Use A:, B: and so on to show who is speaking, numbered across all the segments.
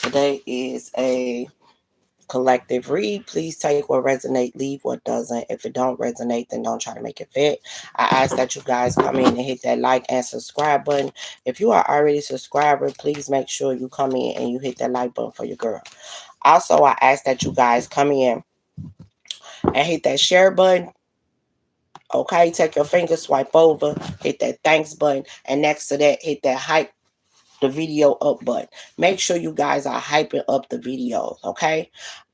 A: Today is a collective read. Please take what resonate, leave what doesn't. If it don't resonate, then don't try to make it fit. I ask that you guys come in and hit that like and subscribe button. If you are already a subscriber, please make sure you come in and you hit that like button for your girl. Also, I ask that you guys come in and hit that share button. Okay, take your finger, swipe over, hit that thanks button, and next to that, hit that hype the video up button. Make sure you guys are hyping up the videos, okay?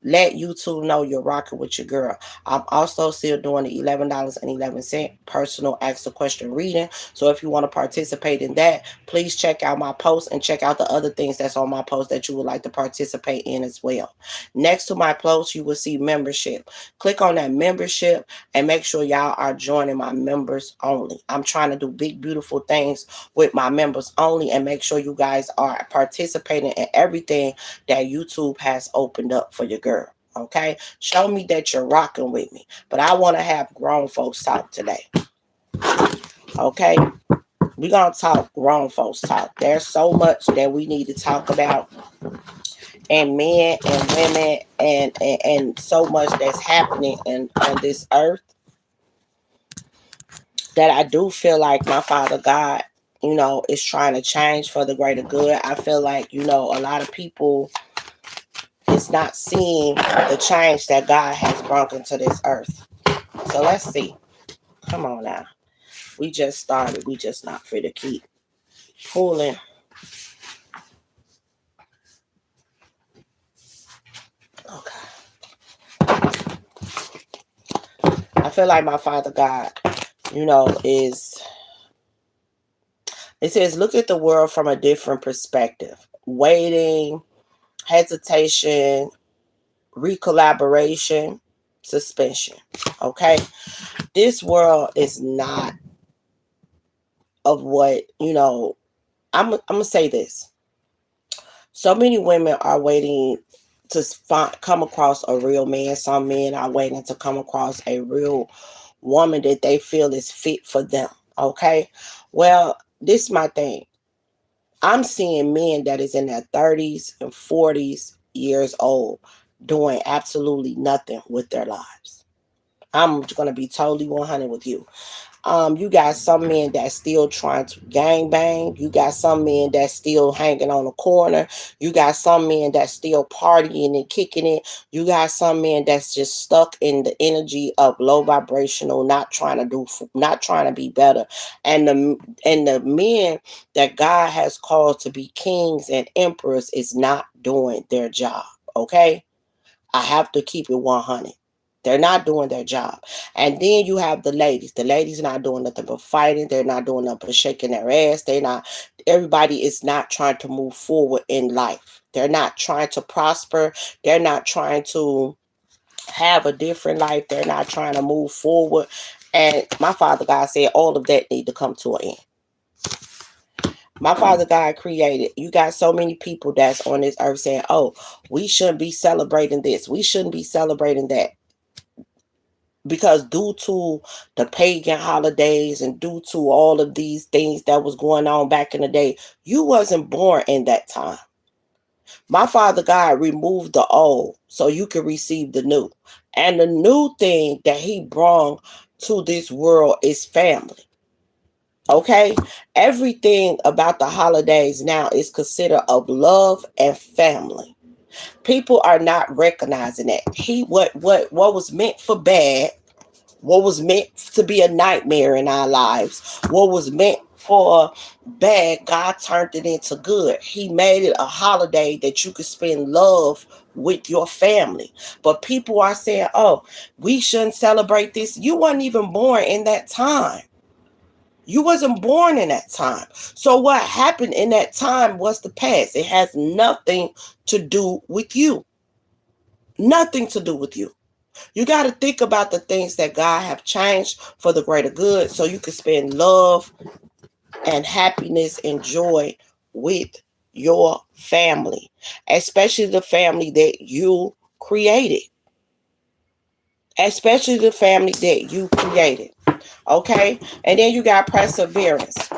A: Let YouTube know you're rocking with your girl. I'm also still doing the $11.11 personal ask a question reading. So if you want to participate in that, please check out my post and check out the other things that's on my post that you would like to participate in as well. Next to my post, you will see membership. Click on that membership and make sure y'all are joining my members only. I'm trying to do big, beautiful things with my members only, and make sure you guys are participating in everything that YouTube has opened up for your girl. Okay, show me that you're rocking with me. But I want to have grown folks talk today. Okay, we're gonna talk grown folks talk. There's so much that we need to talk about, and men and women, and so much that's happening on this earth, that I do feel like my Father God, is trying to change for the greater good. I feel like, a lot of people is not seeing the change that God has brought into this earth. So let's see. Come on now. We just started. We just not free to keep pulling. Okay. I feel like my Father God, is... It says, look at the world from a different perspective. Waiting, hesitation, recollaboration, suspension. Okay? This world is not of what, I'm going to say this. So many women are waiting to come across a real man. Some men are waiting to come across a real woman that they feel is fit for them. Okay? Well, this is my thing. I'm seeing men that is in their 30s and 40s years old doing absolutely nothing with their lives. I'm going to be totally 100 with you. You got some men that's still trying to gang bang. You got some men that's still hanging on the corner. You got some men that's still partying and kicking it. You got some men that's just stuck in the energy of low vibrational, not trying to be better. And the men that God has called to be kings and emperors is not doing their job. Okay, I have to keep it 100. They're not doing their job. And then you have the ladies. The ladies not doing nothing but fighting. They're not doing nothing but shaking their ass. Everybody is not trying to move forward in life. They're not trying to prosper. They're not trying to have a different life. They're not trying to move forward. And my Father God said all of that need to come to an end. My Father God created. You got so many people that's on this earth saying, oh, we shouldn't be celebrating this. We shouldn't be celebrating that. Because due to the pagan holidays and due to all of these things that was going on back in the day, you wasn't born in that time. My Father God removed the old so you could receive the new. And the new thing that he brought to this world is family. Okay? Everything about the holidays now is considered of love and family. People are not recognizing that. What was meant for bad, what was meant to be a nightmare in our lives, what was meant for bad, God turned it into good. He made it a holiday that you could spend love with your family. But people are saying, oh, we shouldn't celebrate this. You weren't even born in that time. You wasn't born in that time. So what happened in that time was the past. It has nothing to do with you. Nothing to do with you. You got to think about the things that God have changed for the greater good so you can spend love and happiness and joy with your family, especially the family that you created. Especially the family that you created. Okay? And then you got perseverance.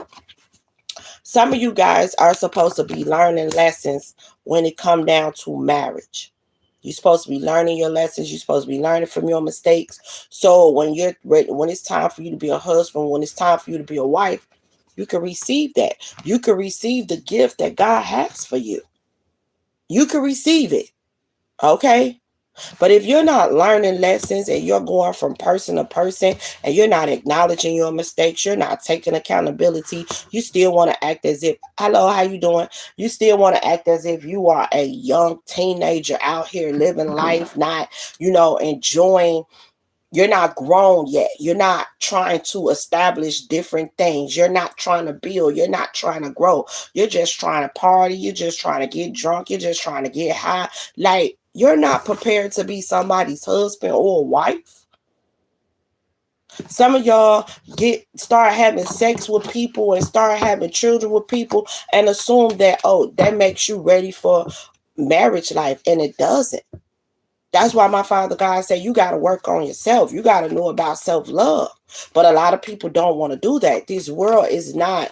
A: Some of you guys are supposed to be learning lessons when it come down to marriage. You're supposed to be learning your lessons. You're supposed to be learning from your mistakes. So when you're ready, when it's time for you to be a husband, when it's time for you to be a wife, you can receive that. You can receive the gift that God has for you. You can receive it. Okay? But if you're not learning lessons and you're going from person to person and you're not acknowledging your mistakes, you're not taking accountability, you still want to act as if, hello, how you doing? You still want to act as if you are a young teenager out here living life, not, enjoying. You're not grown yet. You're not trying to establish different things. You're not trying to build. You're not trying to grow. You're just trying to party. You're just trying to get drunk. You're just trying to get high. Like, you're not prepared to be somebody's husband or wife. Some of y'all start having sex with people and start having children with people and assume that, that makes you ready for marriage life. And it doesn't. That's why my Father God said you got to work on yourself. You got to know about self-love. But a lot of people don't want to do that. This world is not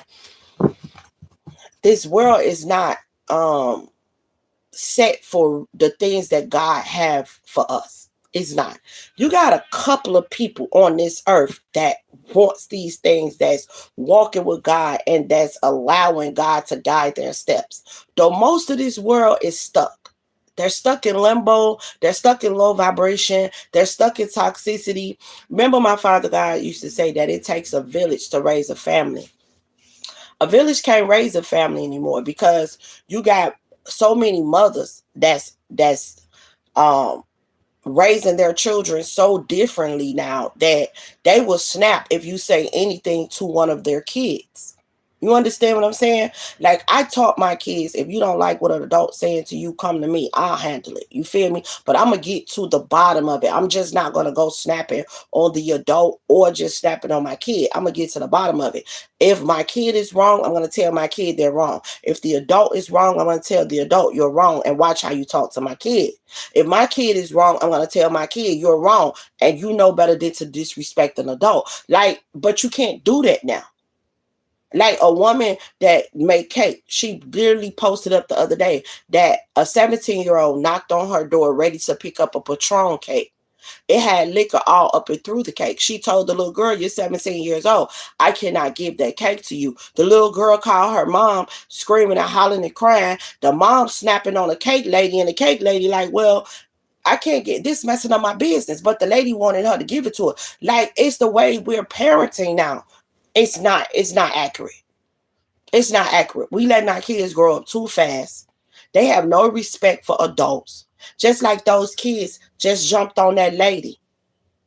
A: set for the things that God have for us. It's not. You got a couple of people on this earth that wants these things, that's walking with God and that's allowing God to guide their steps. Though most of this world is stuck. They're stuck in limbo. They're stuck in low vibration. They're stuck in toxicity. Remember, my Father God used to say that it takes a village to raise a family. A village can't raise a family anymore because you got so many mothers that's raising their children so differently now that they will snap if you say anything to one of their kids. You understand what I'm saying? Like, I taught my kids, if you don't like what an adult's saying to you, come to me. I'll handle it. You feel me? But I'm going to get to the bottom of it. I'm just not going to go snapping on the adult or just snapping on my kid. I'm going to get to the bottom of it. If my kid is wrong, I'm going to tell my kid they're wrong. If the adult is wrong, I'm going to tell the adult you're wrong and watch how you talk to my kid. If my kid is wrong, I'm going to tell my kid you're wrong and you know better than to disrespect an adult. Like, but you can't do that now. Like a woman that made cake, she literally posted up the other day that a 17-year-old knocked on her door ready to pick up a Patron cake. It had liquor all up and through the cake. She told the little girl, you're 17 years old. I cannot give that cake to you. The little girl called her mom, screaming and hollering and crying. The mom snapping on the cake lady, and the cake lady like, well, I can't get this messing up my business. But the lady wanted her to give it to her. Like, it's the way we're parenting now. It's not accurate. It's not accurate. We letting our kids grow up too fast. They have no respect for adults. Just like those kids just jumped on that lady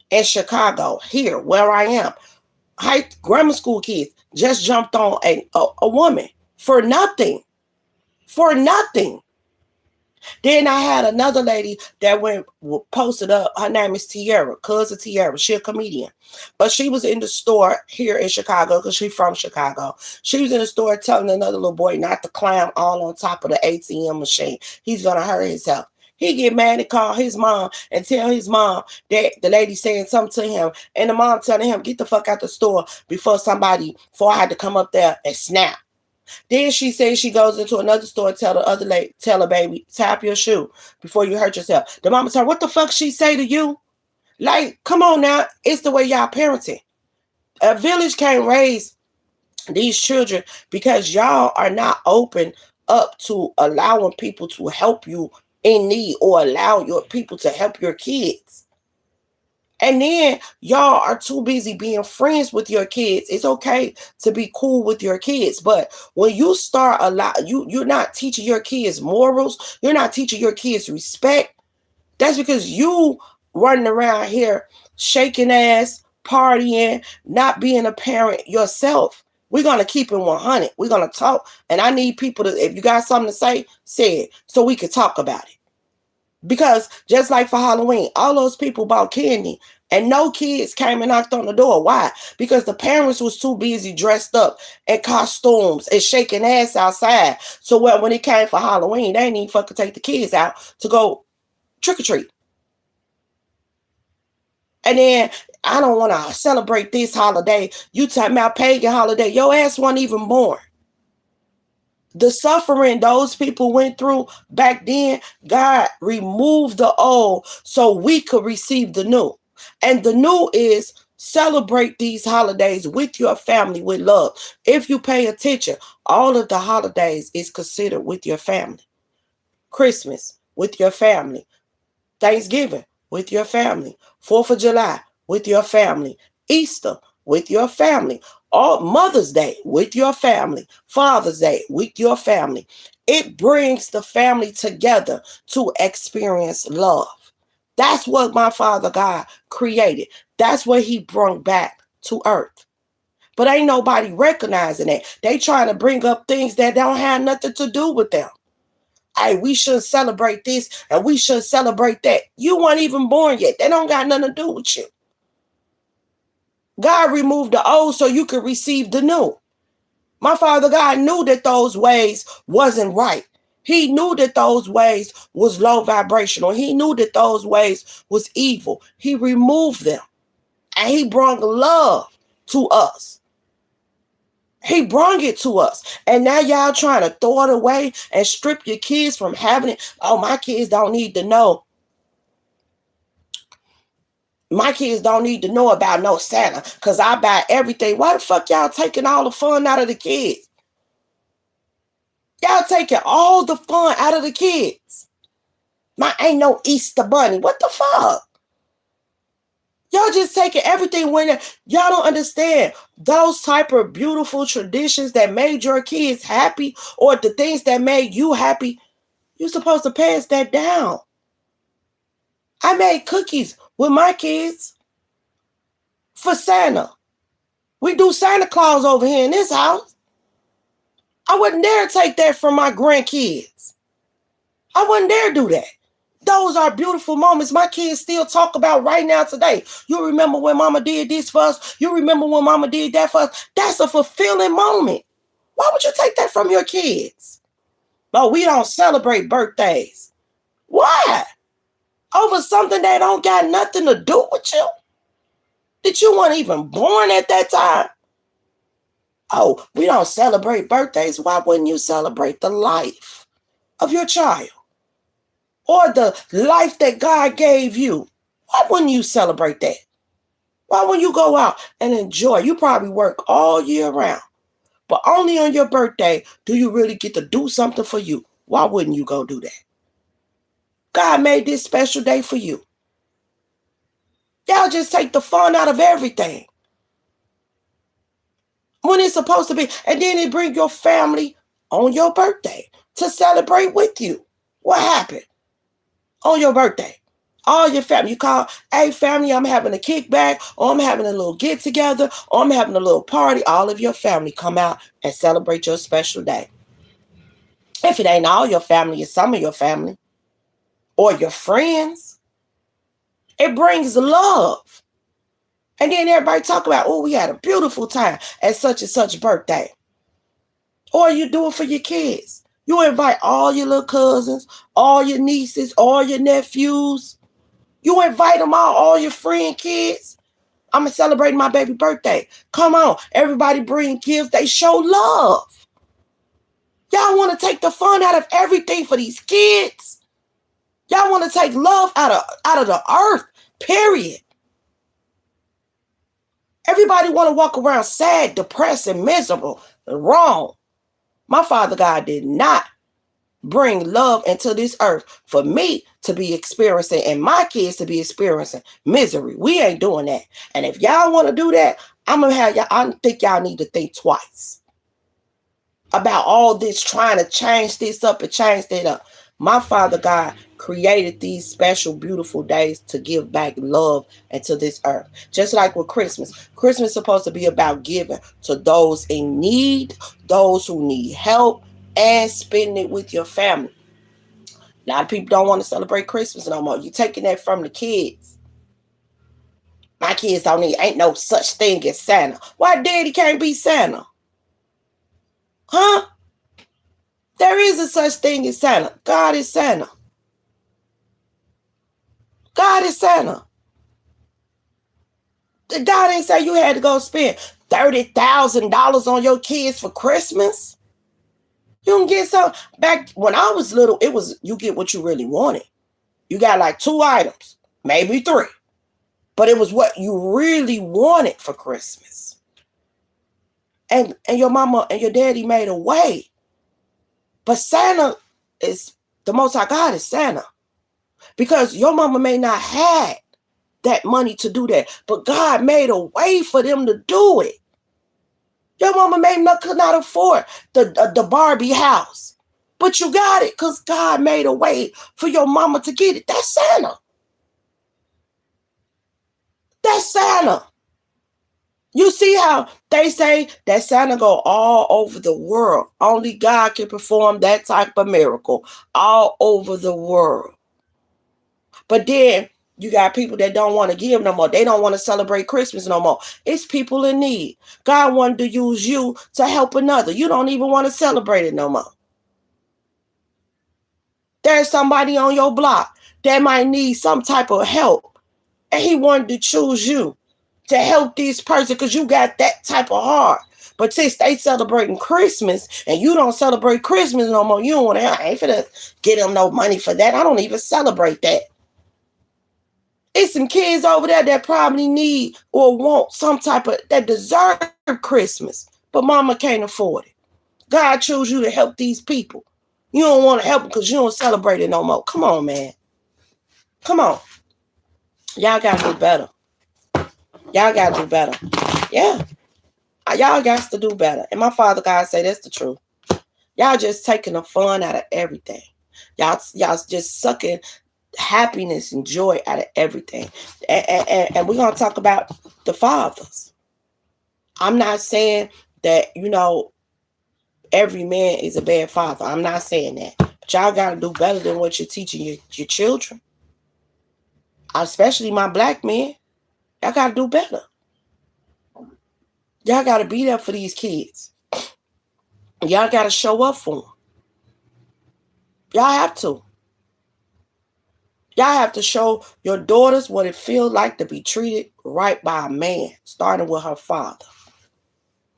A: in Chicago, here where I am. Grammar school kids just jumped on a woman for nothing. For nothing. Then I had another lady that posted up. Her name is Tiara, cousin Tiara. She's a comedian. But she was in the store here in Chicago because she's from Chicago. She was in the store telling another little boy not to climb all on top of the ATM machine. He's going to hurt himself. He get mad and call his mom and tell his mom that the lady saying something to him. And the mom telling him, get the fuck out the store before I had to come up there and snap. Then she says she goes into another store and tell the other lady, tell her baby, tap your shoe before you hurt yourself. The mama tell her, what the fuck she say to you? Like, come on now. It's the way y'all parenting. A village can't raise these children because y'all are not open up to allowing people to help you in need or allow your people to help your kids. And then y'all are too busy being friends with your kids. It's okay to be cool with your kids, but when you start you're not teaching your kids morals, you're not teaching your kids respect. That's because you running around here shaking ass, partying, not being a parent yourself. We're going to keep it 100. We're going to talk. And I need people to, if you got something to say it so we can talk about it. Because just like for Halloween, all those people bought candy and no kids came and knocked on the door. Why? Because the parents was too busy dressed up in costumes and shaking ass outside. So when it came for Halloween, they didn't even fucking take the kids out to go trick or treat. And then I don't want to celebrate this holiday. You talking about pagan holiday. Your ass wasn't even born. The suffering those people went through back then, God removed the old so we could receive the new. And the new is celebrate these holidays with your family with love. If you pay attention, all of the holidays is considered with your family. Christmas with your family. Thanksgiving with your family. 4th of July with your family. Easter with your family. All Mother's Day with your family. Father's Day with your family. It brings the family together to experience love. That's what my Father God created. That's what he brought back to earth. But ain't nobody recognizing that. They trying to bring up things that don't have nothing to do with them. Hey, we should celebrate this and we should celebrate that. You weren't even born yet. They don't got nothing to do with you. God removed the old so you could receive the new. My Father God knew that those ways wasn't right. He knew that those ways was low vibrational. He knew that those ways was evil. He removed them. And he brought love to us. He brought it to us. And now y'all trying to throw it away and strip your kids from having it. Oh, my kids don't need to know. My kids don't need to know about no Santa because I buy everything. Why the fuck y'all taking all the fun out of the kids? Y'all taking all the fun out of the kids. Ain't no Easter bunny. What the fuck? Y'all just taking everything when y'all don't understand those type of beautiful traditions that made your kids happy or the things that made you happy. You're supposed to pass that down. I made cookies with my kids for Santa. We do Santa Claus over here in this house. I wouldn't dare take that from my grandkids. I wouldn't dare do that. Those are beautiful moments my kids still talk about right now today. You remember when mama did this for us? You remember when mama did that for us? That's a fulfilling moment. Why would you take that from your kids? No, we don't celebrate birthdays. Why? Over something that don't got nothing to do with you? That you weren't even born at that time? Oh, we don't celebrate birthdays. Why wouldn't you celebrate the life of your child? Or the life that God gave you? Why wouldn't you celebrate that? Why wouldn't you go out and enjoy? You probably work all year round. But only on your birthday do you really get to do something for you. Why wouldn't you go do that? God made this special day for you. Y'all just take the fun out of everything. When it's supposed to be. And then they bring your family on your birthday to celebrate with you. What happened? On your birthday. All your family. You call, hey family, I'm having a kickback, or I'm having a little get together, or I'm having a little party. All of your family come out and celebrate your special day. If it ain't all your family, it's some of your family. Or your friends. It brings love. And then everybody talk about, oh, we had a beautiful time at such and such birthday. Or you do it for your kids. You invite all your little cousins, all your nieces, all your nephews. You invite them all your friend kids. I'm celebrating my baby birthday. Come on, everybody bring gifts. They show love. Y'all want to take the fun out of everything for these kids. Y'all want to take love out of the earth, period. Everybody want to walk around sad, depressed, and miserable. Wrong. My Father God did not bring love into this earth for me to be experiencing and my kids to be experiencing misery. We ain't doing that. And if y'all want to do that, I think y'all need to think twice about all this trying to change this up and change that up. My Father God created these special, beautiful days to give back love into this earth. Just like with Christmas. Christmas is supposed to be about giving to those in need, those who need help, and spending it with your family. A lot of people don't want to celebrate Christmas no more. You're taking that from the kids. My kids ain't no such thing as Santa. Why daddy can't be Santa? Huh? There is a such thing as Santa. God is Santa. God is Santa. God ain't say you had to go spend $30,000 on your kids for Christmas. You don't get some. Back when I was little, it was you get what you really wanted. You got like 2 items, maybe 3. But it was what you really wanted for Christmas. And your mama and your daddy made a way. But Santa is, the Most High God is Santa. Because your mama may not have that money to do that. But God made a way for them to do it. Your mama could not afford the Barbie house. But you got it because God made a way for your mama to get it. That's Santa. That's Santa. You see how they say that Santa go all over the world. Only God can perform that type of miracle all over the world. But then you got people that don't want to give no more. They don't want to celebrate Christmas no more. It's people in need. God wanted to use you to help another. You don't even want to celebrate it no more. There's somebody on your block that might need some type of help. And he wanted to choose you to help this person because you got that type of heart. But since they celebrating Christmas and you don't celebrate Christmas no more, you don't want to help. I ain't finna get them no money for that. I don't even celebrate that. It's some kids over there that probably need or want some type of, that deserve Christmas, but mama can't afford it. God chose you to help these people. You don't want to help them because you don't celebrate it no more. Come on, man. Come on. Y'all got to do better. Y'all got to do better. Yeah. Y'all got to do better. And my Father God say that's the truth. Y'all just taking the fun out of everything. Y'all just sucking happiness and joy out of everything. And we're going to talk about the fathers. I'm not saying that, every man is a bad father. I'm not saying that. But y'all got to do better than what you're teaching your children. Especially my black men. Y'all got to do better. Y'all got to be there for these kids. Y'all got to show up for them. Y'all have to. Y'all have to show your daughters what it feels like to be treated right by a man, starting with her father.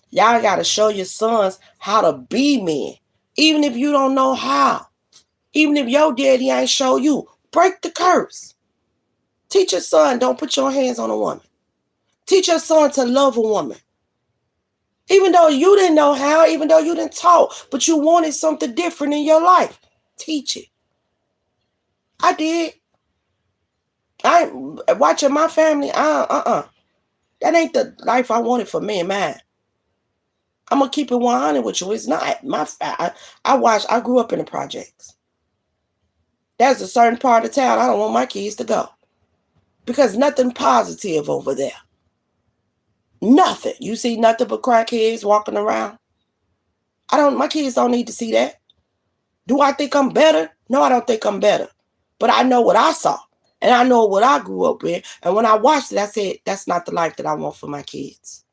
A: Y'all got to show your sons how to be men, even if you don't know how. Even if your daddy ain't show you, break the curse. Teach your son, don't put your hands on a woman. Teach your son to love a woman. Even though you didn't know how, even though you didn't talk, but you wanted something different in your life. Teach it. I did. I watching my family. That ain't the life I wanted for me and mine. I'm gonna keep it 100 with you. It's not I grew up in the projects. There's a certain part of town I don't want my kids to go because nothing positive over there. Nothing. You see nothing but crackheads walking around. My kids don't need to see that. Do I think I'm better? No, I don't think I'm better. But I know what I saw. And I know what I grew up in. And when I watched it, I said, that's not the life that I want for my kids.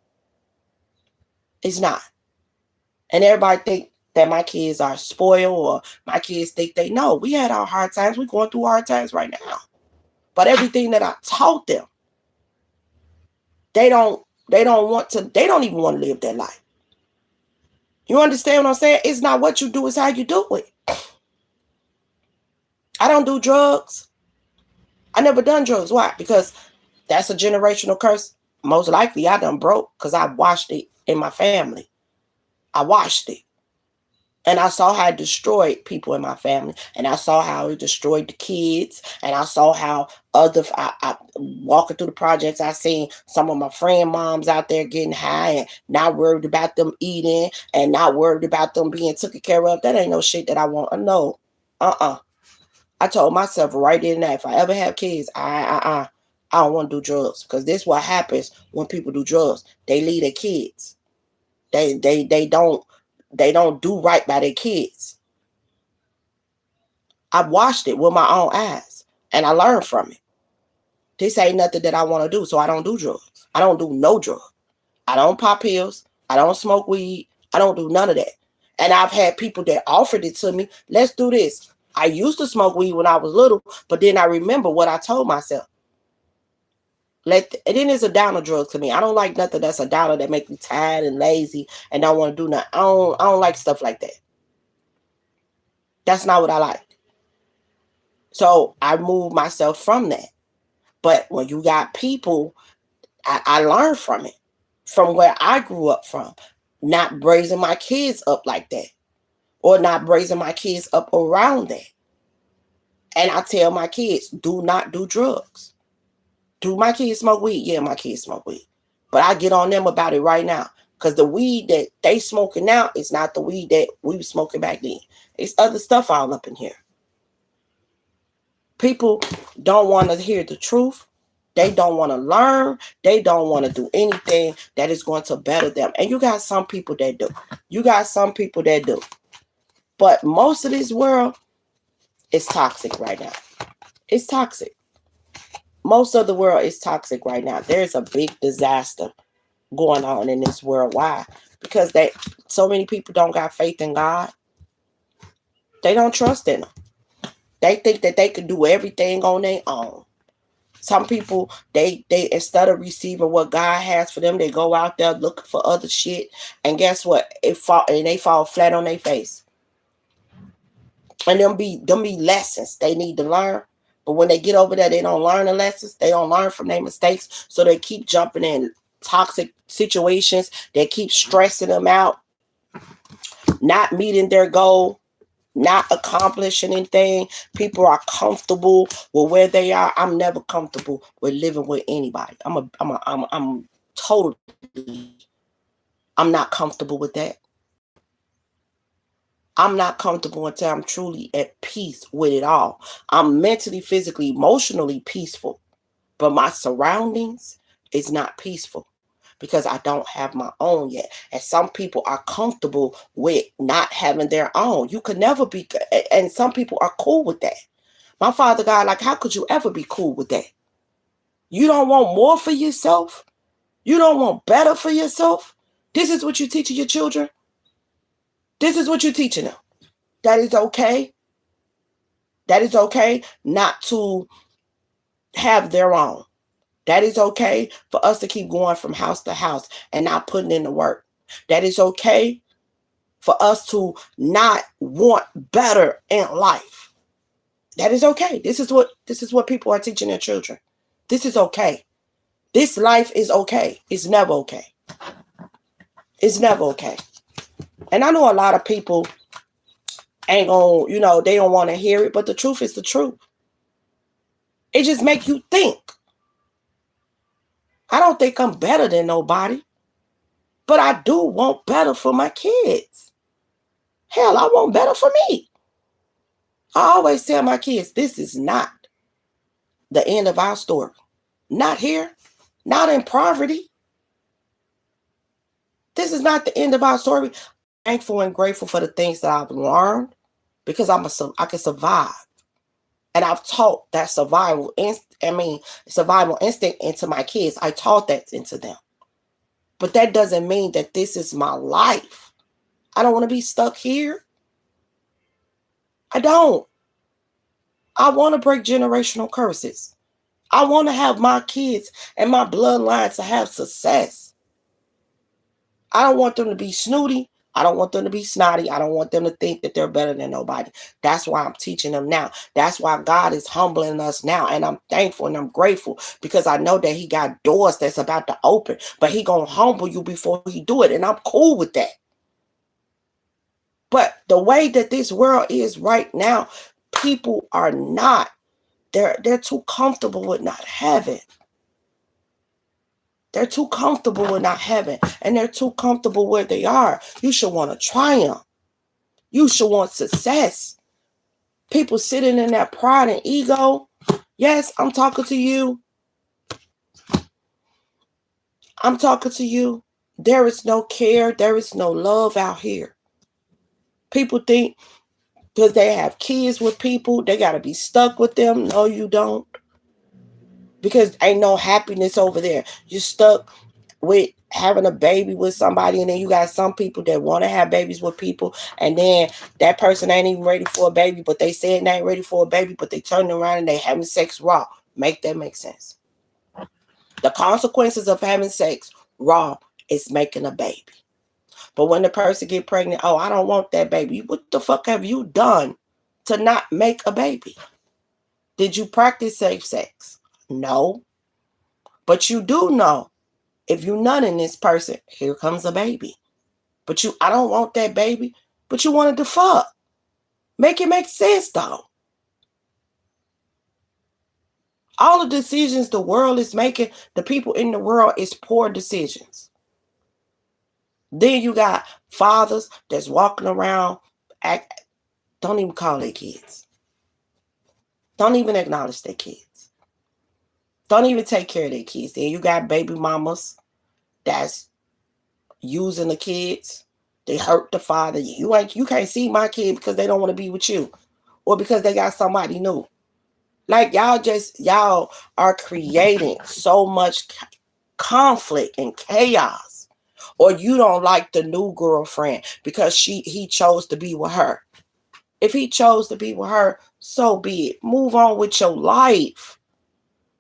A: It's not. And everybody think that my kids are spoiled or my kids think they know. We had our hard times. We're going through hard times right now. But everything that I taught them, they don't even want to live their life. You understand what I'm saying? It's not what you do, it's how you do it. I don't do drugs. I never done drugs. Why? Because that's a generational curse. Most likely I done broke because I watched it in my family. I watched it. And I saw how it destroyed people in my family. And I saw how it destroyed the kids. And I saw how I walking through the projects, I seen some of my friend moms out there getting high and not worried about them eating and not worried about them being taken care of. That ain't no shit that I want to know. I told myself right in that if I ever have kids, I don't want to do drugs. Because this is what happens when people do drugs. They leave their kids. They don't do right by their kids. I watched it with my own eyes and I learned from it. This ain't nothing that I want to do, so I don't do drugs. I don't do no drug. I don't pop pills. I don't smoke weed. I don't do none of that. And I've had people that offered it to me. Let's do this. I used to smoke weed when I was little, but then I remember what I told myself. Then it's a downer drug to me. I don't like nothing that's a downer that makes me tired and lazy and don't want to do nothing. I don't like stuff like that. That's not what I like. So I moved myself from that. But when you got people, I learned from it, from where I grew up from, not raising my kids up like that, or not raising my kids up around that. And I tell my kids, do not do drugs. Do my kids smoke weed? Yeah, my kids smoke weed. But I get on them about it right now. Because the weed that they smoking now is not the weed that we were smoking back then. It's other stuff all up in here. People don't want to hear the truth. They don't want to learn. They don't want to do anything that is going to better them. And you got some people that do. You got some people that do. But most of this world is toxic right now. It's toxic. Most of the world is toxic right now. There's a big disaster going on in this world. Why? Because so many people don't got faith in God. They don't trust in Him. They think that they can do everything on their own. Some people, they instead of receiving what God has for them, they go out there looking for other shit. And guess what? They fall flat on their face. And them be lessons they need to learn. But when they get over there, they don't learn the lessons. They don't learn from their mistakes. So they keep jumping in toxic situations. They keep stressing them out, not meeting their goal, not accomplishing anything. People are comfortable with where they are. I'm never comfortable with living with anybody. I'm not comfortable with that. I'm not comfortable until I'm truly at peace with it all. I'm mentally, physically, emotionally peaceful, but my surroundings is not peaceful because I don't have my own yet. And some people are comfortable with not having their own. You could never be, and some people are cool with that. My Father God, like, how could you ever be cool with that? You don't want more for yourself? You don't want better for yourself? This is what you're teaching your children? This is what you're teaching them. That is okay. That is okay not to have their own. That is okay for us to keep going from house to house and not putting in the work. That is okay for us to not want better in life. That is okay. This is what people are teaching their children. This is okay. This life is okay. It's never okay. It's never okay. And I know a lot of people ain't gonna, they don't want to hear it, but the truth is the truth. It just makes you think. I don't think I'm better than nobody, but I do want better for my kids. Hell, I want better for me. I always tell my kids, this is not the end of our story. Not here, not in poverty. This is not the end of our story. Thankful and grateful for the things that I've learned because I can survive. And I've taught that survival instinct into my kids. I taught that into them. But that doesn't mean that this is my life. I don't want to be stuck here. I don't. I want to break generational curses. I want to have my kids and my bloodline to have success. I don't want them to be snooty. I don't want them to be snotty. I don't want them to think that they're better than nobody. That's why I'm teaching them now. That's why God is humbling us now. And I'm thankful and I'm grateful because I know that He got doors that's about to open. But He going to humble you before He do it. And I'm cool with that. But the way that this world is right now, people are not. They're too comfortable with not having. They're too comfortable with not having, and they're too comfortable where they are. You should want to triumph. You should want success. People sitting in that pride and ego. Yes, I'm talking to you. I'm talking to you. There is no care. There is no love out here. People think because they have kids with people, they got to be stuck with them. No, you don't. Because ain't no happiness over there. You're stuck with having a baby with somebody, and then you got some people that want to have babies with people, and then that person ain't even ready for a baby, but they said they ain't ready for a baby, but they turn around and they having sex raw. Make that make sense? The consequences of having sex raw is making a baby. But when the person get pregnant, oh, I don't want that baby. What the fuck have you done to not make a baby? Did you practice safe sex? No. But you do know, if you nutting this person, here comes a baby. But I don't want that baby, but you wanted to fuck. Make it make sense, though. All the decisions the world is making, the people in the world, is poor decisions. Then you got fathers that's walking around, don't even call their kids. Don't even acknowledge their kids. Don't even take care of their kids. Then you got baby mamas that's using the kids. They hurt the father. You can't see my kid because they don't want to be with you, or because they got somebody new. Like, y'all are creating so much conflict and chaos. Or you don't like the new girlfriend because he chose to be with her. If he chose to be with her, so be it. Move on with your life.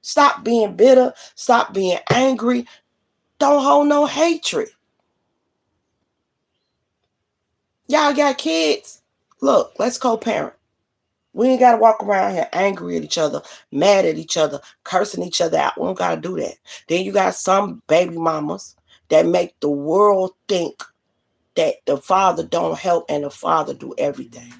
A: Stop being bitter. Stop being angry. Don't hold no hatred. Y'all got kids? Look, let's co-parent. We ain't got to walk around here angry at each other, mad at each other, cursing each other out. We don't got to do that. Then you got some baby mamas that make the world think that the father don't help and the father do everything.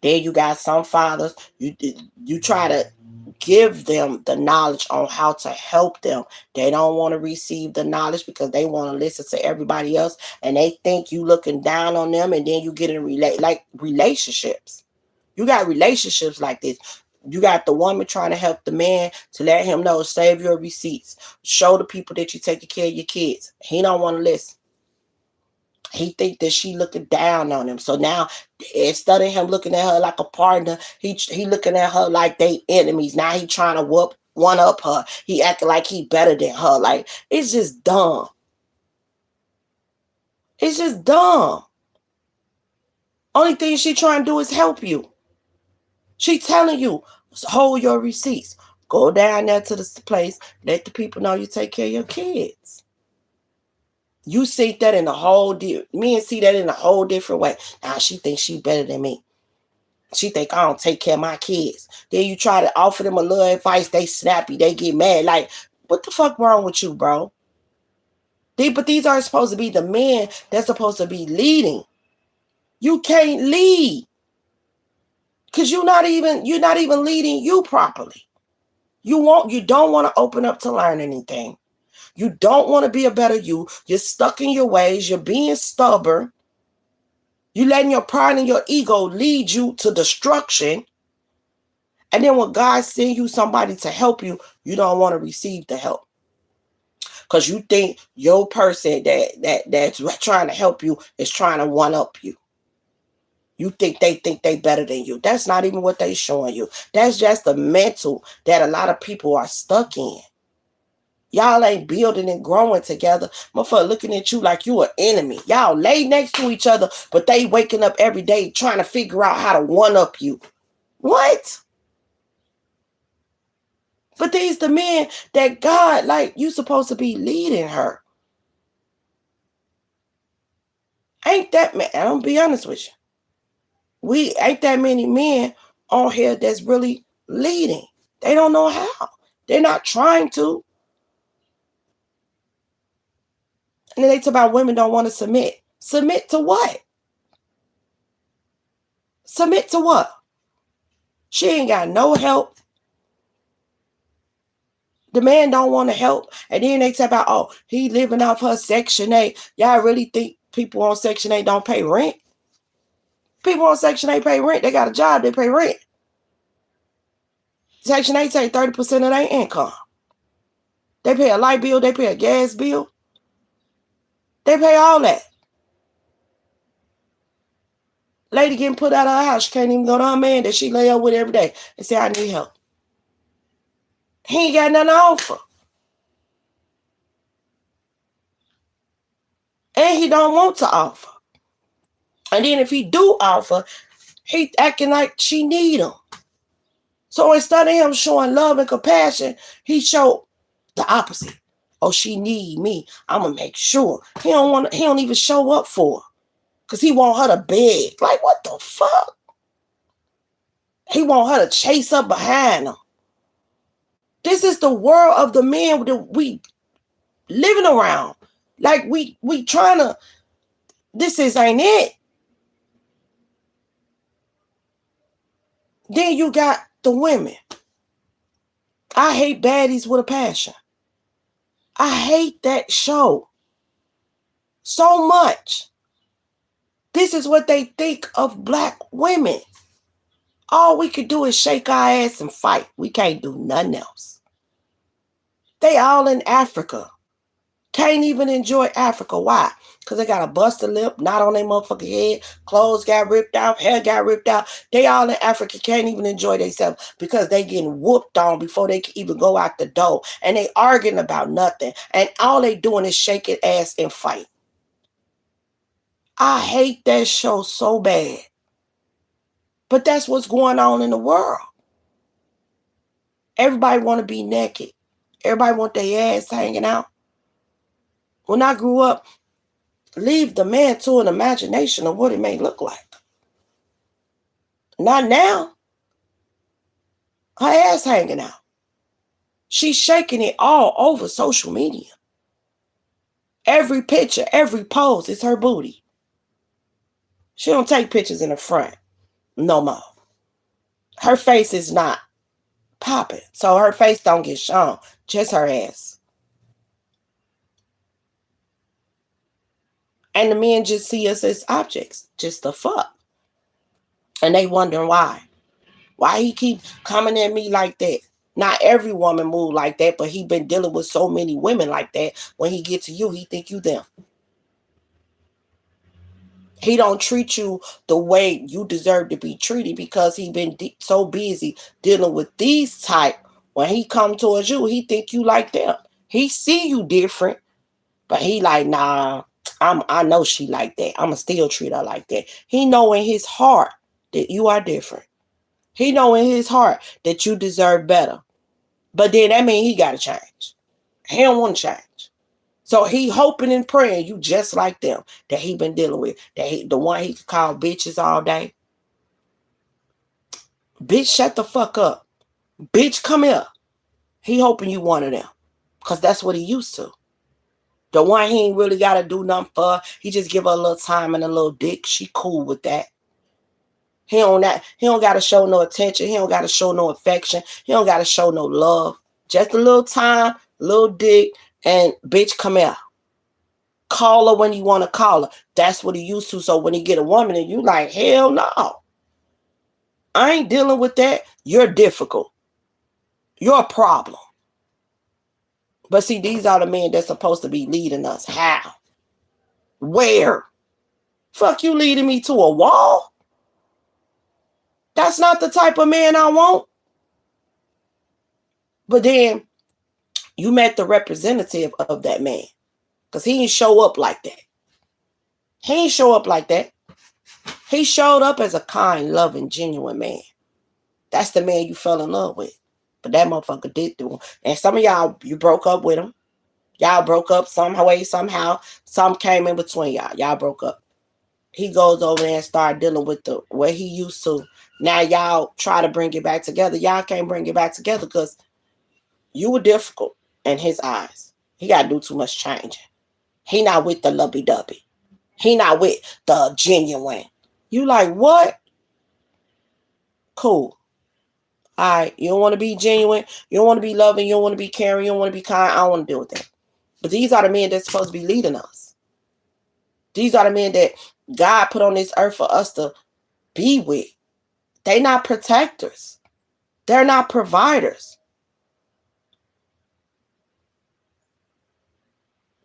A: Then you got some fathers, you try to give them the knowledge on how to help them. They don't want to receive the knowledge because they want to listen to everybody else, and they think you looking down on them, and then you get in relationships. You got relationships like this. You got the woman trying to help the man to let him know, save your receipts. Show the people that you're taking care of your kids. He don't want to listen. He think that she looking down on him. So now, instead of him looking at her like a partner, he looking at her like they enemies. Now he trying to one up her. He acting like he better than her. Like, it's just dumb. It's just dumb. Only thing she trying to do is help you. She telling you, hold your receipts. Go down there to the place. Let the people know you take care of your kids. You see that in a whole see that in a whole different way. Now she thinks she better than me. She think I don't take care of my kids. Then you try to offer them a little advice. They snappy. They get mad. Like, what the fuck wrong with you, bro? But these are supposed to be the men that's supposed to be leading. You can't lead. Because you're not even leading you properly. You don't want to open up to learn anything. You don't want to be a better you. You're stuck in your ways. You're being stubborn. You're letting your pride and your ego lead you to destruction. And then when God sends you somebody to help you, you don't want to receive the help. Because you think your person that's trying to help you is trying to one up you. You think they better than you. That's not even what they showing you. That's just the mental that a lot of people are stuck in. Y'all ain't building and growing together. Motherfucker looking at you like you an enemy. Y'all lay next to each other, but they waking up every day trying to figure out how to one up you. What? But these the men that God, like, you supposed to be leading her. Ain't that man? I'm gonna be honest with you. We ain't that many men on here that's really leading. They don't know how. They're not trying to. And then they talk about women don't want to submit. Submit to what? Submit to what? She ain't got no help. The man don't want to help. And then they talk about, oh, he living off her Section 8. Y'all really think people on Section 8 don't pay rent? People on Section 8 pay rent. They got a job, they pay rent. Section 8 take 30% of their income. They pay a light bill, they pay a gas bill. They pay all that. Lady getting put out of her house. She can't even go to her man that she lay up with every day and say, I need help. He ain't got nothing to offer. And he don't want to offer. And then if he do offer, he acting like she need him. So instead of him showing love and compassion, he showed the opposite. Oh, she need me. I'm gonna make sure. He don't even show up for her. Because he want her to beg. Like, what the fuck? He want her to chase up behind him. This is the world of the men that we living around. Like we trying to, ain't it. Then you got the women. I hate Baddies with a passion. I hate that show so much. This is what they think of black women. All we could do is shake our ass and fight. We can't do nothing else. They all in Africa. Can't even enjoy Africa. Why? Because they got a busted lip, not on their motherfucking head, clothes got ripped out, hair got ripped out. They all in Africa can't even enjoy themselves because they getting whooped on before they can even go out the door. And they arguing about nothing. And all they doing is shaking ass and fight. I hate that show so bad. But that's what's going on in the world. Everybody want to be naked. Everybody want their ass hanging out. When I grew up, leave the man to an imagination of what it may look like. Not now. Her ass hanging out. She's shaking it all over social media. Every picture, every pose is her booty. She don't take pictures in the front no more. Her face is not popping, so her face don't get shown, just her ass. And the men just see us as objects, just the fuck. And they wondering why. Why he keep coming at me like that? Not every woman move like that, but he been dealing with so many women like that. When he get to you, he think you them. He don't treat you the way you deserve to be treated because he been so busy dealing with these type. When he come towards you, he think you like them. He see you different, but he like, nah, I know she like that. I'ma still treat her like that. He know in his heart that you are different. He know in his heart that you deserve better. But then that means he gotta change. He don't want to change. So he hoping and praying you just like them that he been dealing with. That the one he call bitches all day. Bitch, shut the fuck up. Bitch, come here. He hoping you one of them. Because that's what he used to. The one he ain't really got to do nothing for. He just give her a little time and a little dick. She cool with that. He don't got to show no attention. He don't got to show no affection. He don't got to show no love. Just a little time, little dick, and bitch, come here. Call her when you want to call her. That's what he used to. So when he get a woman and you like, hell no. I ain't dealing with that. You're difficult. You're a problem. But see, these are the men that's supposed to be leading us. How? Where? Fuck you leading me to a wall? That's not the type of man I want. But then you met the representative of that man. Because he didn't show up like that. He didn't show up like that. He showed up as a kind, loving, genuine man. That's the man you fell in love with. But that motherfucker did do him. And some of y'all, you broke up with him. Y'all broke up somehow. Some came in between y'all. Y'all broke up. He goes over there and start dealing with the way he used to. Now y'all try to bring it back together. Y'all can't bring it back together because you were difficult in his eyes. He got to do too much changing. He not with the lovey-dovey. He not with the genuine. You like, what? Cool. All right, you don't want to be genuine. You don't want to be loving. You don't want to be caring. You don't want to be kind. I don't want to deal with that. But these are the men that's supposed to be leading us. These are the men that God put on this earth for us to be with. They're not protectors. They're not providers.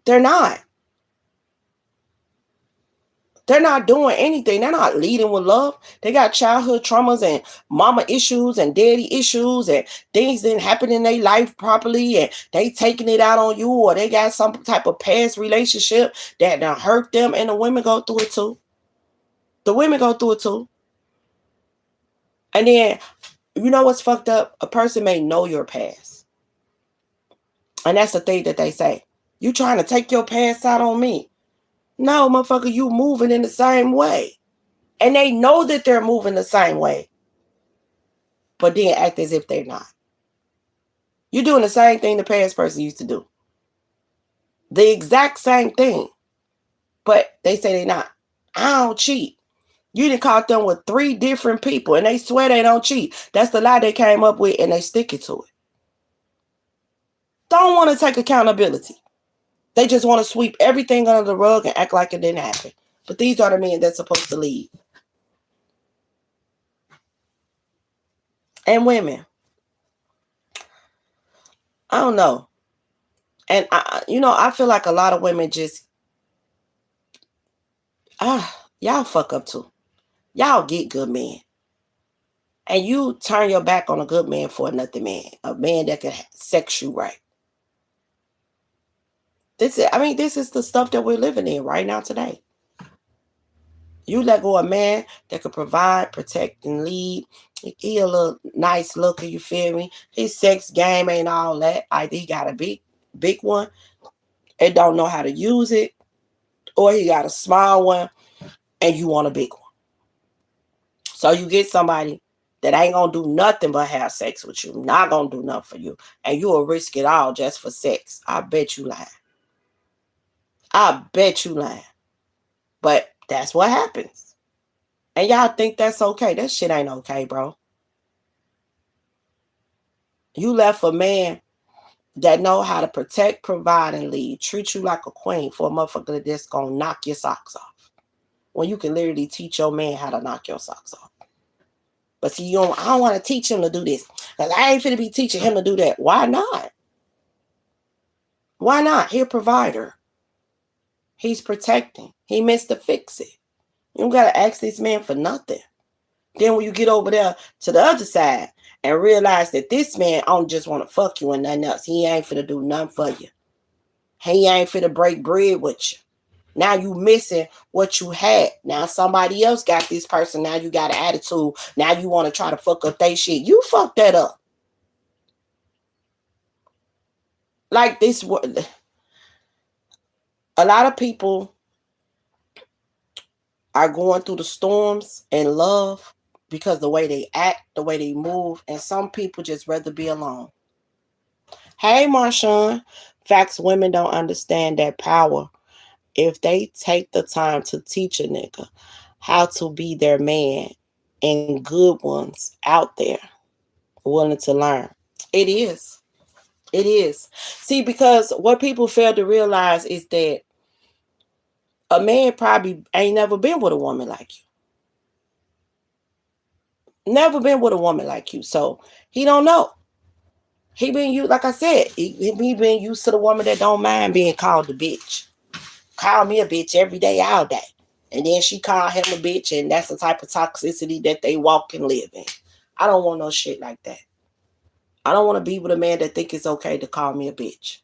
A: They're not. They're not doing anything. They're not leading with love. They got childhood traumas and mama issues and daddy issues and things didn't happen in their life properly and they taking it out on you, or they got some type of past relationship that done hurt them, and the women go through it too. The women go through it too. And then, you know what's fucked up? A person may know your past. And that's the thing that they say. You trying to take your past out on me. No, motherfucker, you moving in the same way. And they know that they're moving the same way. but then act as if they're not. You're doing the same thing the past person used to do. The exact same thing. But they say they're not. I don't cheat. You done caught them with 3 different people and they swear they don't cheat. That's the lie they came up with and they stick it to it. Don't want to take accountability. They just want to sweep everything under the rug and act like it didn't happen. But these are the men that's supposed to lead. And women. I don't know. And I feel like a lot of women just, y'all fuck up too. Y'all get good men. And you turn your back on a good man for another man. A man that can sex you right. This is the stuff that we're living in right now today. You let go of a man that could provide, protect, and lead. He a little nice looker, you feel me? His sex game ain't all that. Either he got a big one and don't know how to use it, or he got a small one and you want a big one. So you get somebody that ain't gonna do nothing but have sex with you, not gonna do nothing for you, and you will risk it all just for sex. I bet you lying. I bet you lying. But that's what happens. And y'all think that's okay. That shit ain't okay, bro. You left a man that know how to protect, provide, and lead. Treat you like a queen for a motherfucker that's gonna knock your socks off. When you can literally teach your man how to knock your socks off. But see, I don't want to teach him to do this. Because I ain't finna be teaching him to do that. Why not? Why not? He a provider. He's protecting. He meant to fix it. You don't gotta ask this man for nothing. Then when you get over there to the other side and realize that this man don't just want to fuck you and nothing else. He ain't finna do nothing for you. He ain't finna break bread with you. Now you missing what you had. Now somebody else got this person. Now you got an attitude. Now you want to try to fuck up their shit. You fucked that up. Like this, a lot of people are going through the storms in love because the way they act, the way they move, and some people just rather be alone. Hey, Marshawn. Facts, women don't understand that power. If they take the time to teach a nigga how to be their man, and good ones out there willing to learn. It is. It is. See, because what people fail to realize is that a man probably ain't never been with a woman like you. Never been with a woman like you. So he don't know. He been used, like I said, he been used to the woman that don't mind being called a bitch. Call me a bitch every day, all day. And then she called him a bitch, and that's the type of toxicity that they walk and live in. I don't want no shit like that. I don't want to be with a man that think it's okay to call me a bitch.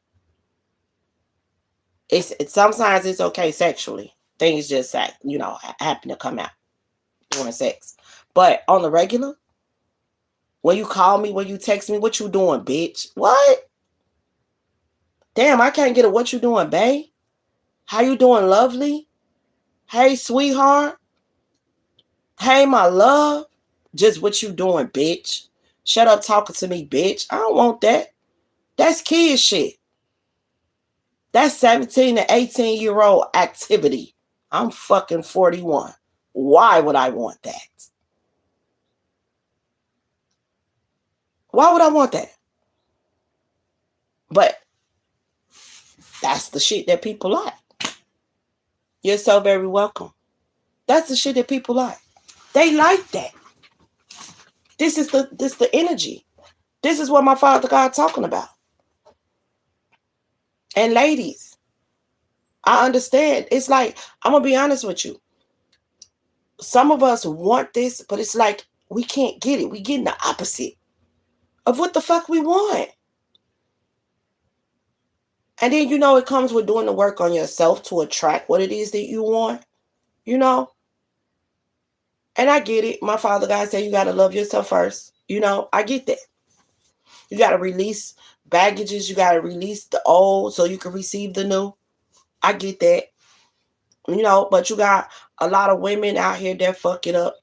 A: Sometimes it's okay sexually. Things just happen to come out during sex. But on the regular, when you call me, when you text me, what you doing, bitch? What? Damn, I can't get a what you doing, babe? How you doing, lovely? Hey, sweetheart. Hey, my love. Just what you doing, bitch? Shut up talking to me, bitch. I don't want that. That's kid shit. That's 17 to 18-year-old activity. I'm fucking 41. Why would I want that? Why would I want that? But that's the shit that people like. You're so very welcome. That's the shit that people like. They like that. This is the energy. This is what my Father God talking about. And ladies, I understand. It's like, I'm going to be honest with you. Some of us want this, but it's like we can't get it. We getting the opposite of what the fuck we want. And then, it comes with doing the work on yourself to attract what it is that you want, And I get it. My Father God said you got to love yourself first. I get that. You got to release baggages. You got to release the old so you can receive the new. I get that. But you got a lot of women out here that fuck it up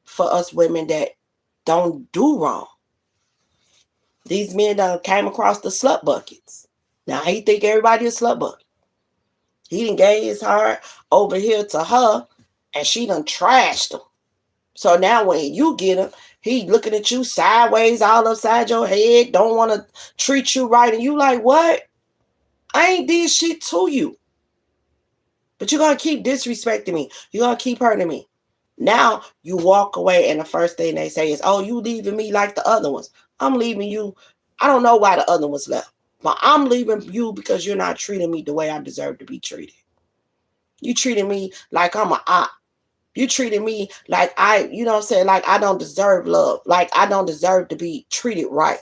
A: for us women that don't do wrong. These men done came across the slut buckets. Now he think everybody a slut bucket. He done gave his heart over here to her, and she done trashed him. So now when you get him, he looking at you sideways, all upside your head, don't want to treat you right, and you like, what? I ain't did shit to you. But you're going to keep disrespecting me. You're going to keep hurting me. Now you walk away and the first thing they say is, oh, you leaving me like the other ones. I'm leaving you. I don't know why the other ones left. But I'm leaving you because you're not treating me the way I deserve to be treated. You treating me like I'm an op. You treating me like you know what I'm saying? Like I don't deserve love. Like I don't deserve to be treated right.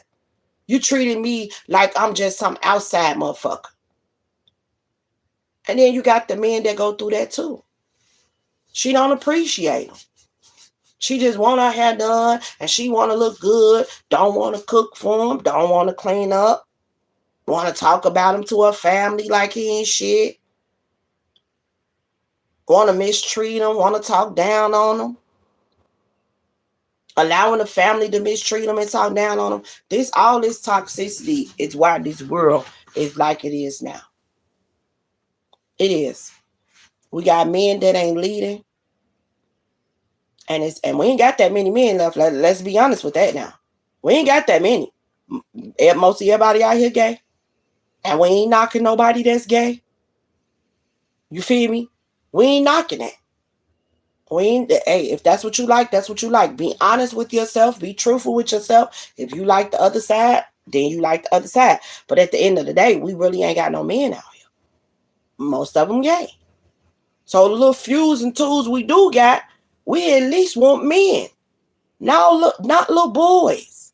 A: You treating me like I'm just some outside motherfucker. And then you got the men that go through that too. She don't appreciate them. She just want her hair done and she want to look good. Don't want to cook for him. Don't want to clean up. Want to talk about him to her family like he ain't shit. Want to mistreat him. Want to talk down on him. Allowing the family to mistreat him and talk down on him. All this toxicity is why this world is like it is now. It is. We got men that ain't leading. And we ain't got that many men left. Let's be honest with that now. We ain't got that many. Most of everybody out here gay. And we ain't knocking nobody that's gay. You feel me? We ain't knocking that. Hey, if that's what you like, that's what you like. Be honest with yourself. Be truthful with yourself. If you like the other side, then you like the other side. But at the end of the day, we really ain't got no men out here. Most of them gay. So the little fews and twos we do got, we at least want men. Now look, not little boys.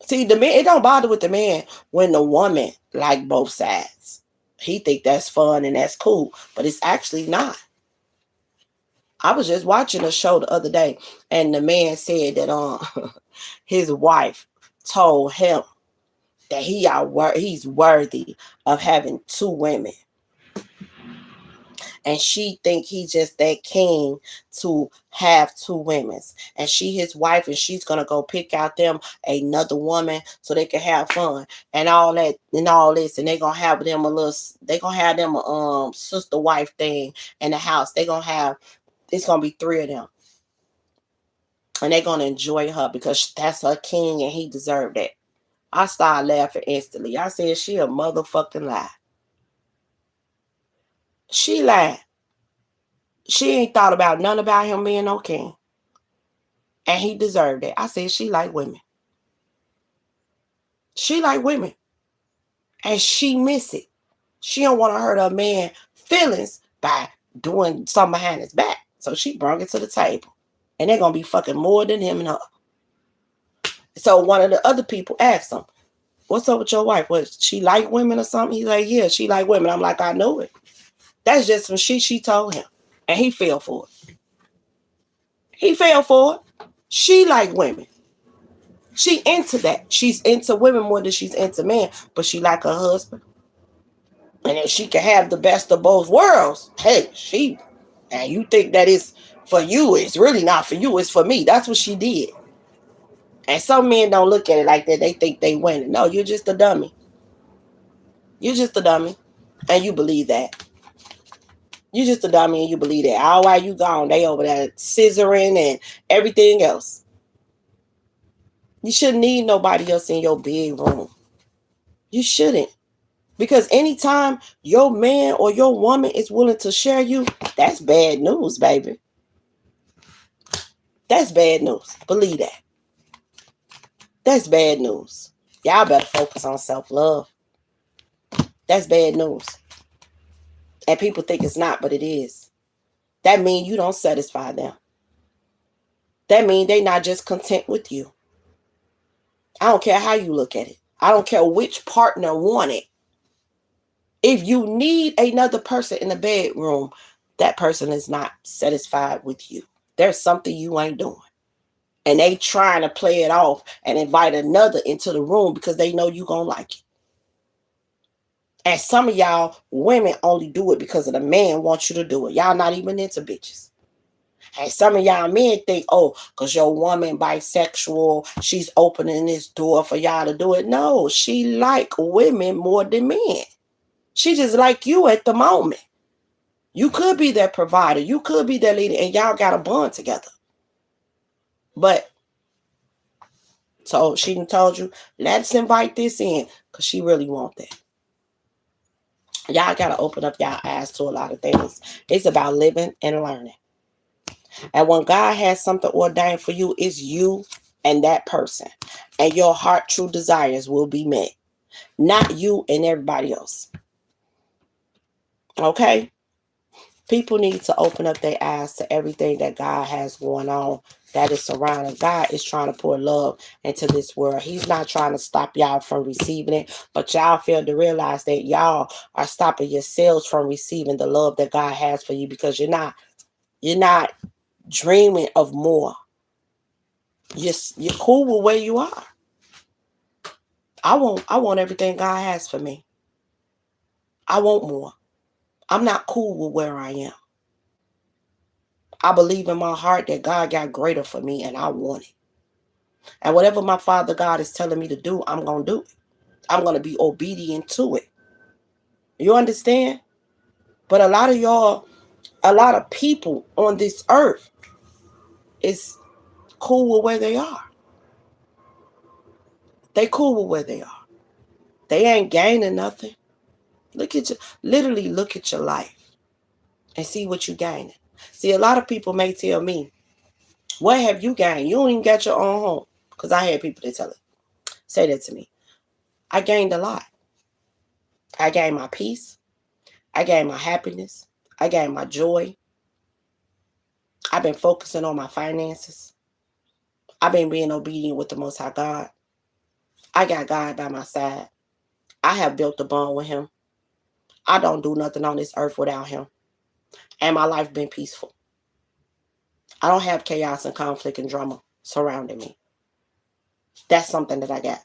A: See, the man, it don't bother with the man when the woman like both sides. He think that's fun and that's cool, but it's actually not. I was just watching a show the other day, and the man said that his wife told him that he's worthy of having 2 women. And she think he's just that king to have 2 women. And she his wife, and she's gonna go pick out them another woman so they can have fun and all that and all this. And they're gonna have them a sister wife thing in the house. It's gonna be 3 of them. And they're gonna enjoy her because that's her king and he deserved that. I started laughing instantly. I said, she a motherfucking lie. She lied. She ain't thought about none about him being no king. And he deserved it. I said, she like women. She like women. And she miss it. She don't want to hurt her man feelings by doing something behind his back. So she brought it to the table. And they're going to be fucking more than him and her. So one of the other people asked him, what's up with your wife? Was she like women or something? He's like, yeah, she like women. I'm like, I know it. That's just some shit she told him. And he fell for it. He fell for it. She like women. She into that. She's into women more than she's into men. But she like her husband. And if she can have the best of both worlds, hey, and you think that it's for you, it's really not for you, it's for me. That's what she did. And some men don't look at it like that. They think they winning. No, you're just a dummy. You're just a dummy. And you believe that. You're just a dummy and you believe that. All while you gone, they over there scissoring and everything else. You shouldn't need nobody else in your bedroom. You shouldn't. Because anytime your man or your woman is willing to share you, that's bad news, baby. That's bad news. Believe that. That's bad news. Y'all better focus on self-love. That's bad news. And people think it's not, but it is. That means you don't satisfy them. That means they're not just content with you. I don't care how you look at it. I don't care which partner want it. If you need another person in the bedroom, that person is not satisfied with you. There's something you ain't doing. And they trying to play it off and invite another into the room because they know you gonna like it. And some of y'all women only do it because of the man wants you to do it. Y'all not even into bitches. And some of y'all men think, oh, because your woman bisexual, she's opening this door for y'all to do it. No, she like women more than men. She just like you at the moment. You could be that provider. You could be that leader, and y'all got a bond together. But, so she done told you, let's invite this in, because she really want that. Y'all got to open up y'all eyes to a lot of things. It's about living and learning. And when God has something ordained for you, it's you and that person. And your heart true desires will be met. Not you and everybody else. Okay? People need to open up their eyes to everything that God has going on that is surrounding. God is trying to pour love into this world. He's not trying to stop y'all from receiving it, but y'all fail to realize that y'all are stopping yourselves from receiving the love that God has for you, because you're not dreaming of more. You're cool with where you are. I want everything God has for me. I want more. I'm not cool with where I am. I believe in my heart that God got greater for me, and I want it. And whatever my Father God is telling me to do, I'm going to do it. I'm going to be obedient to it. You understand? But a lot of people on this earth is cool with where they are. They cool with where they are. They ain't gaining nothing. Literally look at your life and see what you gaining. See, a lot of people may tell me, what have you gained? You don't even got your own home. Because I had people that say that to me. I gained a lot. I gained my peace. I gained my happiness. I gained my joy. I've been focusing on my finances. I've been being obedient with the Most High God. I got God by my side. I have built a bond with him. I don't do nothing on this earth without him. And my life been peaceful. I don't have chaos and conflict and drama surrounding me. That's something that I got.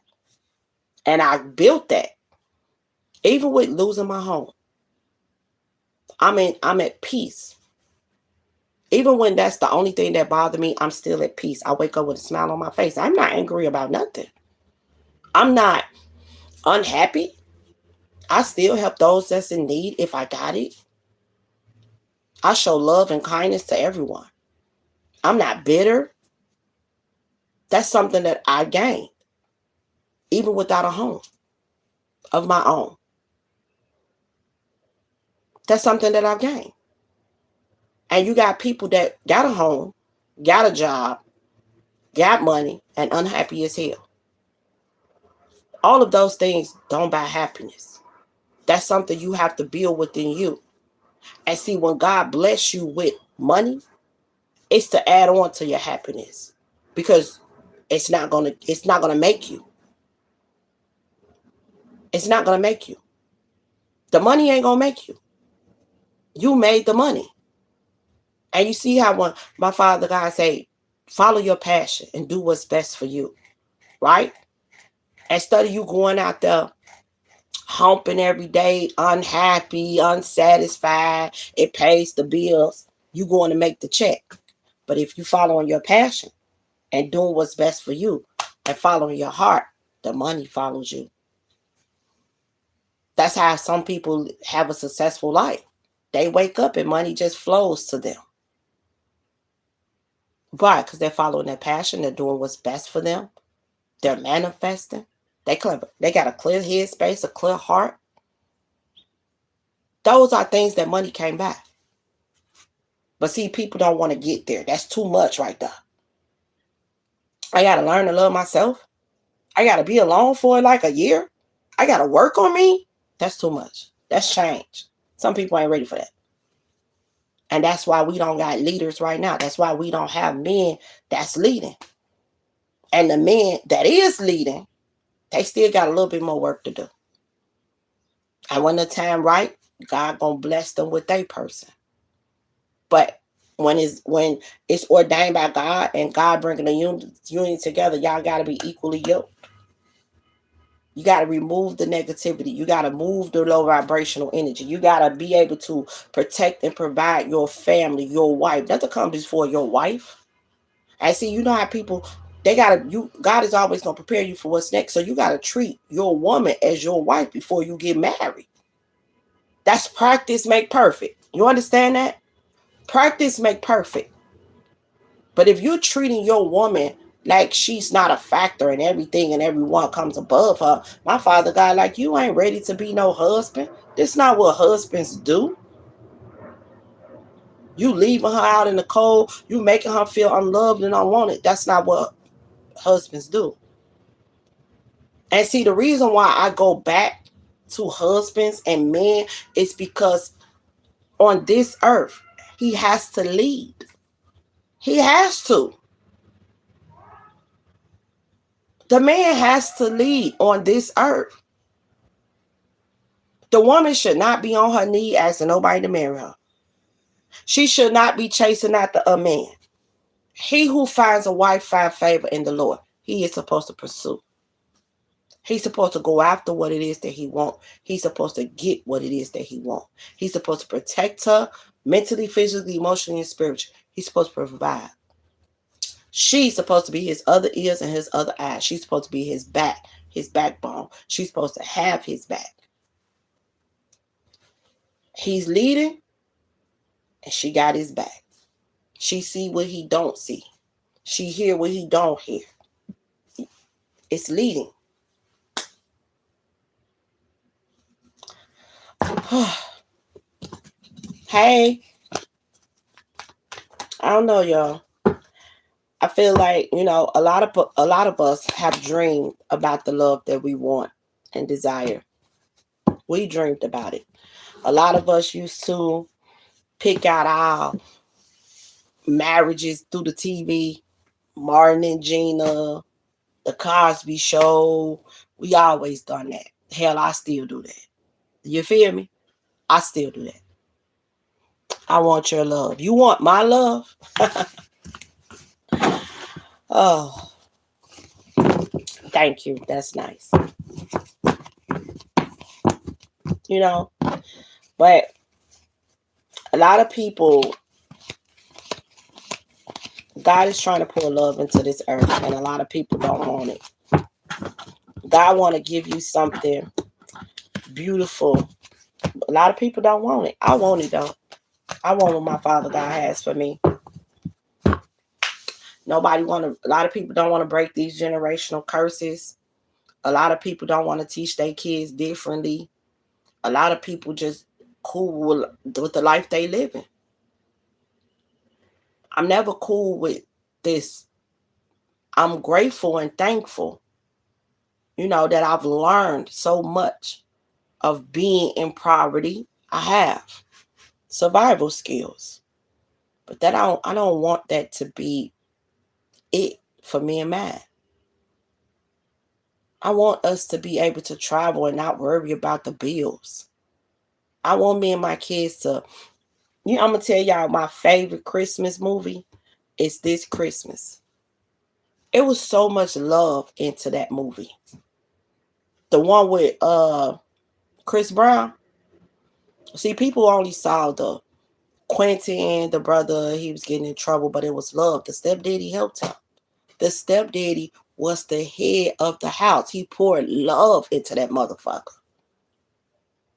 A: And I built that. Even with losing my home. I'm at peace. Even when that's the only thing that bothered me, I'm still at peace. I wake up with a smile on my face. I'm not angry about nothing. I'm not unhappy. I still help those that's in need if I got it. I show love and kindness to everyone. I'm not bitter. That's something that I gained, even without a home of my own. That's something that I've gained. And you got people that got a home, got a job, got money, and unhappy as hell. All of those things don't buy happiness. That's something you have to build within you. And see, when God bless you with money, it's to add on to your happiness. Because it's not gonna make you. It's not gonna make you. The money ain't gonna make you. You made the money. And you see how when my Father God say, follow your passion and do what's best for you. Right? Instead of you going out there humping every day, unhappy, unsatisfied, it pays the bills, you going to make the check. But if you following your passion and doing what's best for you and following your heart, the money follows you. That's how some people have a successful life. They wake up and money just flows to them. Why? Because they're following their passion. They're doing what's best for them. They're manifesting. They clever. They got a clear head space, a clear heart. Those are things that money can't buy. But see, people don't want to get there. That's too much right there. I got to learn to love myself. I got to be alone for like a year. I got to work on me. That's too much. That's change. Some people ain't ready for that. And that's why we don't got leaders right now. That's why we don't have men that's leading. And the men that is leading, they still got a little bit more work to do. And when the time right, God gonna bless them with their person. But when it's ordained by God and God bringing the union together, y'all gotta be equally yoked. You got to remove the negativity. You got to move the low vibrational energy. You got to be able to protect and provide your family, your wife. Nothing comes before your wife. I see, you know how people, they got to, God is always going to prepare you for what's next. So you got to treat your woman as your wife before you get married. That's practice make perfect. You understand that? Practice make perfect. But if you're treating your woman like she's not a factor in everything and everyone comes above her, my father God, like, you ain't ready to be no husband. This not what husbands do. You leaving her out in the cold, you making her feel unloved and unwanted. That's not what husbands do. And see, the reason why I go back to husbands and men is because on this earth, he has to lead. He has to. The man has to lead on this earth. The woman should not be on her knee asking nobody to marry her. She should not be chasing after a man. He who finds a wife finds favor in the Lord. He is supposed to pursue. He's supposed to go after what it is that he wants. He's supposed to get what it is that he wants. He's supposed to protect her mentally, physically, emotionally, and spiritually. He's supposed to provide. She's supposed to be his other ears and his other eyes. She's supposed to be his back, his backbone. She's supposed to have his back. He's leading, and she got his back. She see what he don't see. She hear what he don't hear. It's leading. Hey, I don't know, y'all. I feel like, a lot of us have dreamed about the love that we want and desire. We dreamed about it. A lot of us used to pick out our marriages through the TV, Martin and Gina, the Cosby Show. We always done that. Hell, I still do that. You feel me? I still do that. I want your love. You want my love? Oh, thank you. That's nice. But a lot of people, God is trying to pour love into this earth, and a lot of people don't want it. God want to give you something beautiful. A lot of people don't want it. I want it, though. I want what my Father God has for me. A lot of people don't want to break these generational curses. A lot of people don't want to teach their kids differently. A lot of people just cool with the life they live in. I'm never cool with this. I'm grateful and thankful, that I've learned so much of being in poverty. I have survival skills, but that I don't want that to be it for me and mine. I want us to be able to travel and not worry about the bills. I want me and my kids to, I'm going to tell y'all my favorite Christmas movie is This Christmas. It was so much love into that movie. The one with Chris Brown. See, people only saw the Quentin, the brother, he was getting in trouble, but it was love. The stepdaddy helped him. The stepdaddy was the head of the house. He poured love into that motherfucker.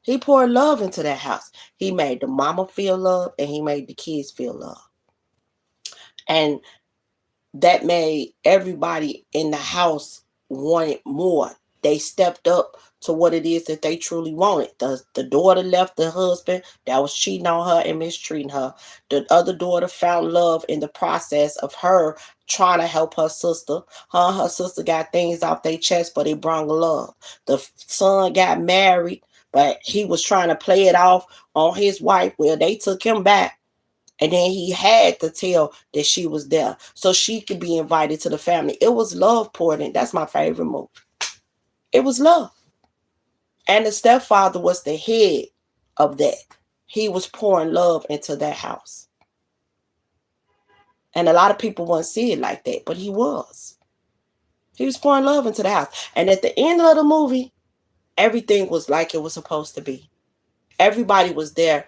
A: He poured love into that house. He made the mama feel love and he made the kids feel love. And that made everybody in the house want it more. They stepped up to what it is that they truly wanted. The daughter left the husband that was cheating on her and mistreating her. The other daughter found love in the process of her trying to help her sister. Her sister got things off their chest, but it brought love. The son got married, but he was trying to play it off on his wife. Well, they took him back. And then he had to tell that she was there so she could be invited to the family. It was love poured in. That's my favorite movie. It was love. And the stepfather was the head of that. He was pouring love into that house. And a lot of people wouldn't see it like that, but he was. He was pouring love into the house. And at the end of the movie, everything was like it was supposed to be. Everybody was there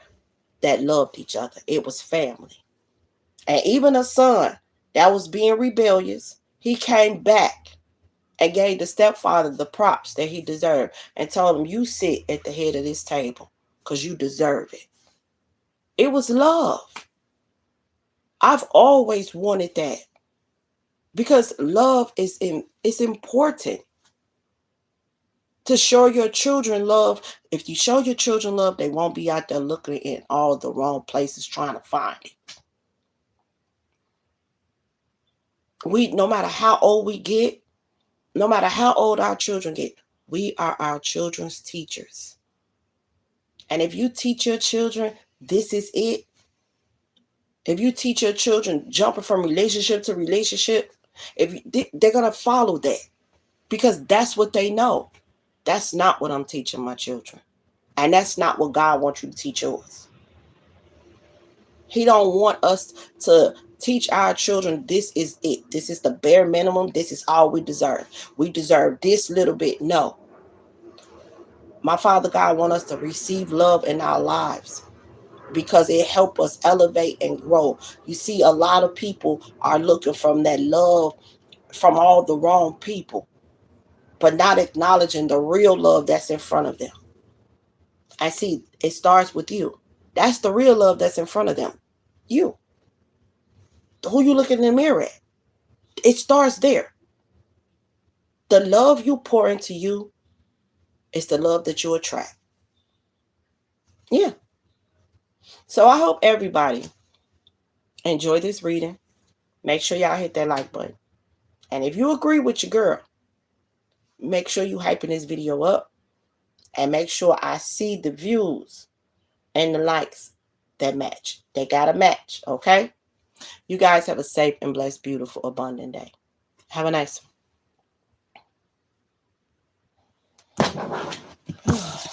A: that loved each other. It was family. And even a son that was being rebellious, he came back and gave the stepfather the props that he deserved and told him, you sit at the head of this table because you deserve it. It was love. I've always wanted that because love is important. To show your children love. If you show your children love, they won't be out there looking in all the wrong places trying to find it. No matter how old we get, no matter how old our children get, we are our children's teachers. And if you teach your children, this is it. If you teach your children jumping from relationship to relationship, they're going to follow that because that's what they know. That's not what I'm teaching my children. And that's not what God wants you to teach yours. He don't want us to teach our children this is it. This is the bare minimum. This is all we deserve. We deserve this little bit. No. My Father God wants us to receive love in our lives because it helps us elevate and grow. You see, a lot of people are looking from that love from all the wrong people, but not acknowledging the real love that's in front of them. I see it starts with you. That's the real love that's in front of them. You. Who you look in the mirror at. It starts there. The love you pour into you is the love that you attract. Yeah. So I hope everybody enjoy this reading. Make sure y'all hit that like button. And if you agree with your girl, make sure you hyping this video up. And make sure I see the views and the likes that match. They gotta match, okay? You guys have a safe and blessed, beautiful, abundant day. Have a nice one.